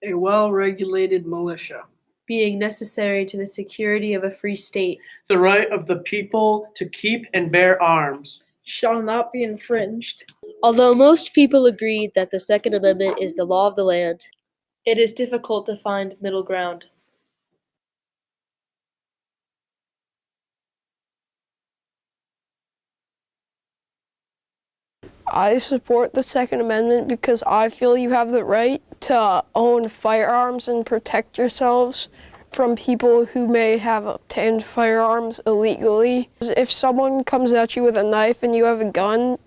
A well-regulated militia. Being necessary to the security of a free state. The right of the people to keep and bear arms. Shall not be infringed. Although most people agree that the Second Amendment is the law of the land, it is difficult to find middle ground. I support the Second Amendment because I feel you have the right to own firearms and protect yourselves from people who may have obtained firearms illegally. If someone comes at you with a knife and you have a gun,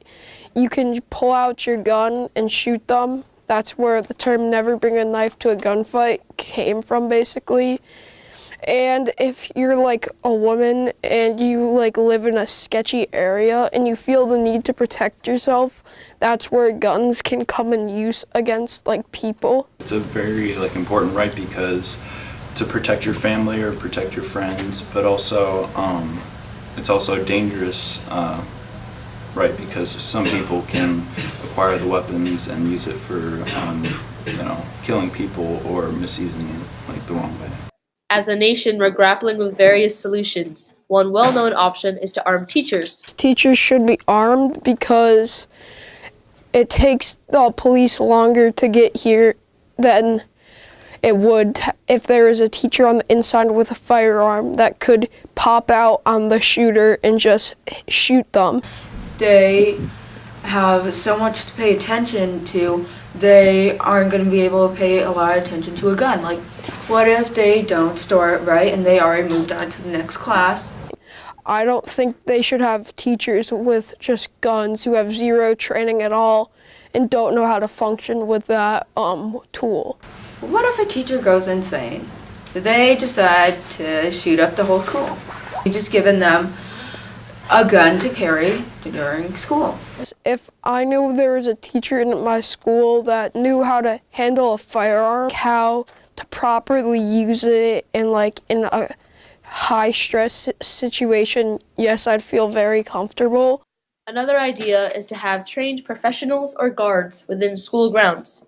you can pull out your gun and shoot them. That's where the term "never bring a knife to a gunfight" came from, basically. And if you're like a woman and you like live in a sketchy area and you feel the need to protect yourself, that's where guns can come in use against like people. It's a very important right because to protect your family or protect your friends, but also it's also a dangerous right because some people can acquire the weapons and use it for killing people or misusing it the wrong way. As a nation, we're grappling with various solutions. One well-known option is to arm teachers. Teachers should be armed because it takes the police longer to get here than it would if there was a teacher on the inside with a firearm that could pop out on the shooter and just shoot them. They have so much to pay attention to, they aren't going to be able to pay a lot of attention to a gun. Like, what if they don't store it right and they already moved on to the next class? I don't think they should have teachers with just guns who have zero training at all and don't know how to function with that tool. What if a teacher goes insane? They decide to shoot up the whole school. You just given them a gun to carry during school. If I knew there was a teacher in my school that knew how to handle a firearm, how to properly use it, and in a high stress situation, yes, I'd feel very comfortable. Another idea is to have trained professionals or guards within school grounds.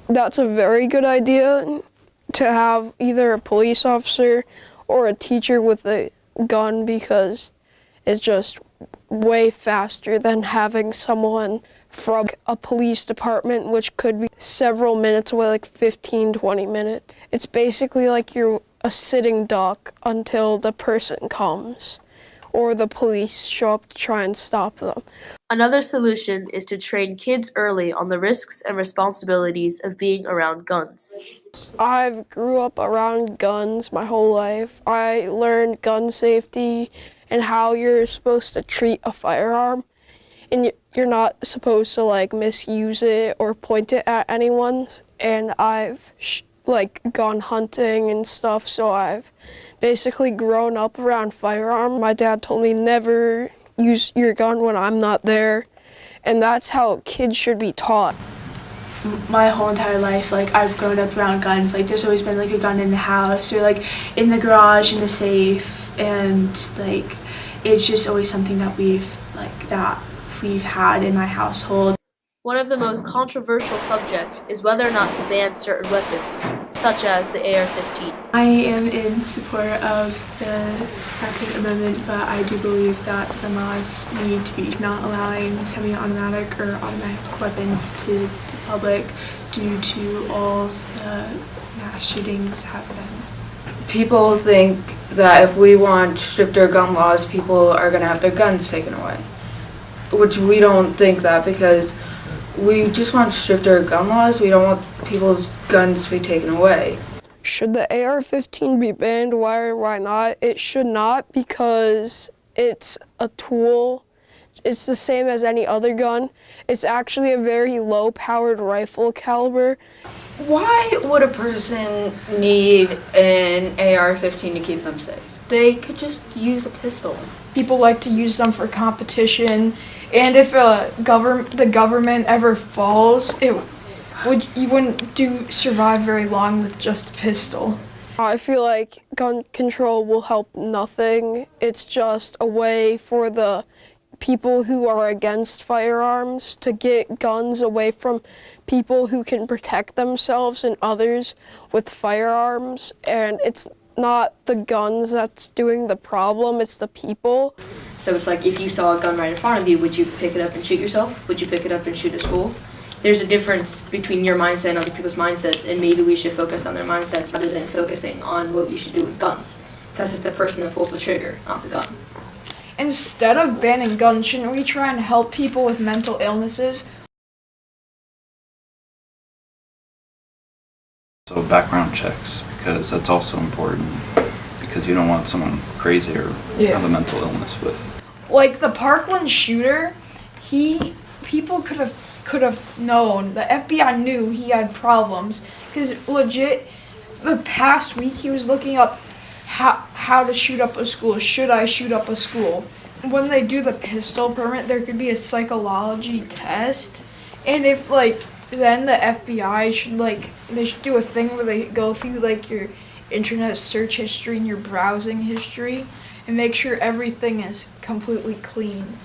That's a very good idea, to have either a police officer or a teacher with a gun, because it's just way faster than having someone from a police department, which could be several minutes away, 15, 20 minutes. It's basically like you're a sitting duck until the person comes or the police show up to try and stop them. Another solution is to train kids early on the risks and responsibilities of being around guns. I've grew up around guns my whole life. I learned gun safety and how you're supposed to treat a firearm, and you're not supposed to misuse it or point it at anyone. And I've gone hunting and stuff, so I've basically grown up around firearm. My dad told me never use your gun when I'm not there, and that's how kids should be taught. My whole entire life, I've grown up around guns. There's always been a gun in the house or in the garage, in the safe, and it's just always something that we've had in my household. One of the most controversial subjects is whether or not to ban certain weapons, such as the AR-15. I am in support of the Second Amendment, but I do believe that the laws need to be not allowing semi-automatic or automatic weapons to the public due to all of the mass shootings happening. People think that if we want stricter gun laws, people are going to have their guns taken away. Which we don't think that, because we just want stricter gun laws. We don't want people's guns to be taken away. Should the AR-15 be banned? Why or why not? It should not, because it's a tool. It's the same as any other gun. It's actually a very low-powered rifle caliber. Why would a person need an AR-15 to keep them safe? They could just use a pistol. People like to use them for competition, and if the government ever falls, you wouldn't survive very long with just a pistol. I feel like gun control will help nothing. It's just a way for the people who are against firearms to get guns away from people who can protect themselves and others with firearms. And it's not the guns that's doing the problem, it's the people. So it's like if you saw a gun right in front of you, would you pick it up and shoot yourself? Would you pick it up and shoot a school? There's a difference between your mindset and other people's mindsets, and maybe we should focus on their mindsets rather than focusing on what you should do with guns, because it's the person that pulls the trigger, not the gun. Instead of banning guns, shouldn't we try and help people with mental illnesses? So background checks, because that's also important, because you don't want someone crazy or have a mental illness with. Like the Parkland shooter, people could have known. The FBI knew he had problems because legit, the past week he was looking up how to shoot up a school. Should I shoot up a school? When they do the pistol permit, there could be a psychology test, and if then the FBI should they should do a thing where they go through your internet search history and your browsing history and make sure everything is completely clean.